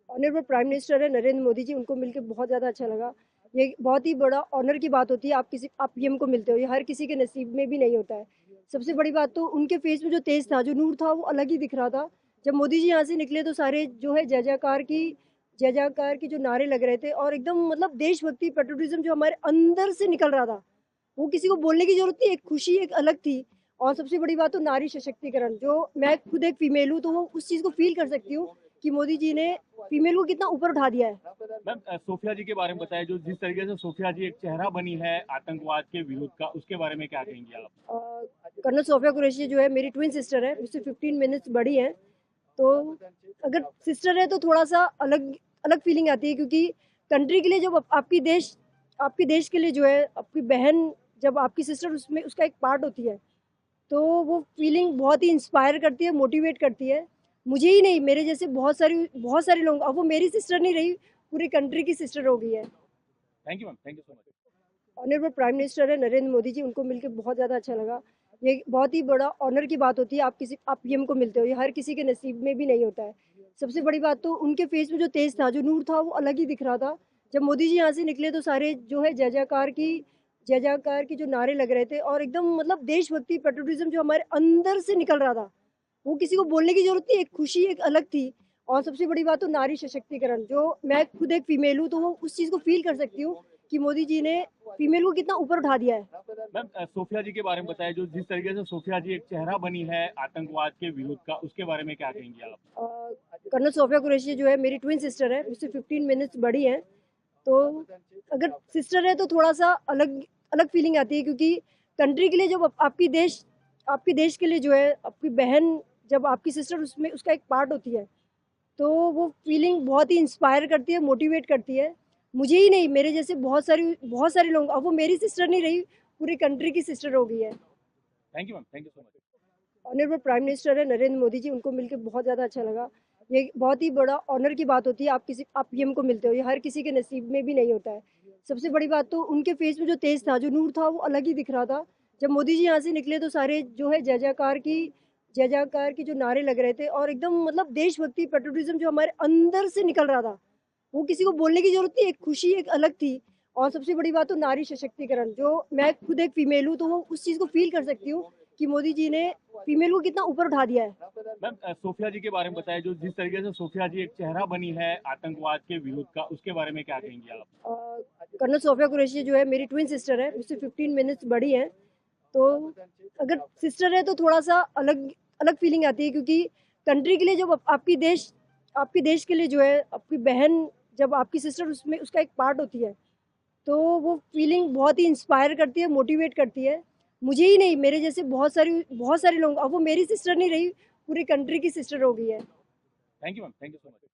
Honourable prime minister है नरेंद्र मोदी जी, उनको मिलके बहुत ज़्यादा अच्छा लगा। ये बहुत ही बड़ा ऑनर की बात होती है, आप पीएम को मिलते हो, ये हर किसी के नसीब में भी नहीं होता है। सबसे बड़ी बात तो उनके फेस में जो तेज था, जो नूर था, वो अलग ही दिख रहा था। जब मोदी जी यहाँ से निकले तो सारे जो है जय जयकार की जो नारे लग रहे थे और एकदम मतलब देशभक्ति, पेट्रियोटिज्म जो हमारे अंदर से निकल रहा था, वो किसी को बोलने की ज़रूरत नहीं, एक खुशी एक अलग थी। और सबसे बड़ी बात तो नारी सशक्तिकरण, जो मैं खुद एक फीमेल हूँ, तो वो उस चीज़ को फ़ील कर सकती हूँ कि मोदी जी ने फीमेल को कितना ऊपर उठा दिया है। मैम, सोफिया जी के बारे में बताएं, जो जिस तरीके से सोफिया जी एक चेहरा बनी है आतंकवाद के विरुद्ध का, उसके बारे में क्या कहेंगे आप? अ, कर्नल सोफिया कुरैशी जो है मेरी ट्विन सिस्टर है, मुझसे 15 मिनट्स बड़ी हैं। तो अगर सिस्टर है तो थोड़ा-सा अलग अलग फीलिंग आती है, क्योंकि कंट्री के लिए जब आपकी देश के लिए जो है आपकी बहन, जब आपकी सिस्टर उसमें उसका एक पार्ट होती है, तो वो फीलिंग बहुत ही इंस्पायर करती है, मोटिवेट करती है। मुझे ही नहीं, मेरे जैसे बहुत सारे लोग, अब वो मेरी सिस्टर नहीं रही, पूरी कंट्री की सिस्टर हो गई है। Thank you ma'am, thank you so much. Honourable prime minister है नरेंद्र मोदी जी, उनको मिलके बहुत ज़्यादा अच्छा लगा। ये बहुत ही बड़ा ऑनर की बात होती है, आप पीएम को मिलते हो, ये हर किसी के नसीब में भी नहीं होता है। सबसे बड़ी बात तो उनके फेस में जो तेज था, जो नूर था, वो अलग ही दिख रहा था। जब मोदी जी यहाँ से निकले तो सारे जो है जय जयकार की जो नारे लग रहे थे और एकदम मतलब देशभक्ति, पेट्रियोटिज्म जो हमारे अंदर से निकल रहा था, वो किसी को बोलने की ज़रूरत नहीं, एक खुशी एक अलग थी। और सबसे बड़ी बात तो नारी सशक्तिकरण, जो मैं खुद एक फीमेल हूँ, तो वो उस चीज़ को फ़ील कर सकती हूँ कि मोदी जी ने फीमेल को कितना ऊपर उठा दिया है। मैम, सोफिया जी के बारे में बताएं, जो जिस तरीके से सोफिया जी एक चेहरा बनी है आतंकवाद के विरुद्ध का, उसके बारे में क्या कहेंगे आप? अ, कर्नल सोफिया कुरैशी जो है मेरी ट्विन सिस्टर है, मुझसे 15 मिनट्स बड़ी हैं। तो अगर सिस्टर है तो थोड़ा-सा अलग अलग फीलिंग आती है, क्योंकि कंट्री के लिए जब आपकी देश के लिए जो है आपकी बहन, जब आपकी सिस्टर उसमें उसका एक पार्ट होती है, तो वो फीलिंग बहुत ही इंस्पायर करती है, मोटिवेट करती है। मुझे ही नहीं, मेरे जैसे बहुत सारे लोग, अब वो मेरी सिस्टर नहीं रही, पूरी कंट्री की सिस्टर हो गई है। Thank you ma'am, thank you so much. Honourable prime minister है नरेंद्र मोदी जी, उनको मिलके बहुत ज़्यादा अच्छा लगा। ये बहुत ही बड़ा ऑनर की बात होती है, आप पीएम को मिलते हो, ये हर किसी के नसीब में भी नहीं होता है। सबसे बड़ी बात तो उनके फेस में जो तेज था, जो नूर था, वो अलग ही दिख रहा था। जब मोदी जी यहाँ से निकले तो सारे जो है जय जयकार की जो नारे लग रहे थे और एकदम मतलब देशभक्ति, पेट्रियोटिज्म जो हमारे अंदर से निकल रहा था, वो किसी को बोलने की ज़रूरत नहीं, एक खुशी एक अलग थी। और सबसे बड़ी बात तो नारी सशक्तिकरण, जो मैं खुद एक फीमेल हूँ, तो वो उस चीज़ को फ़ील कर सकती हूँ कि मोदी जी ने फीमेल को कितना ऊपर उठा दिया है। मैम, सोफिया जी के बारे में बताएं, जो जिस तरीके से सोफिया जी एक चेहरा बनी है आतंकवाद के विरुद्ध का, उसके बारे में क्या कहेंगे आप? अ, कर्नल सोफिया कुरैशी जो है मेरी ट्विन सिस्टर है, मुझसे 15 मिनट्स बड़ी हैं। तो अगर सिस्टर है तो थोड़ा-सा अलग अलग फीलिंग आती है, क्योंकि कंट्री के लिए जब आपकी देश के लिए जो है आपकी बहन, जब आपकी सिस्टर उसमें उसका एक पार्ट होती है, तो वो फीलिंग बहुत ही इंस्पायर करती है, मोटिवेट करती है। मुझे ही नहीं, मेरे जैसे बहुत सारे लोग, अब वो मेरी सिस्टर नहीं रही, पूरी कंट्री की सिस्टर हो गई है। Thank you ma'am, thank you so much.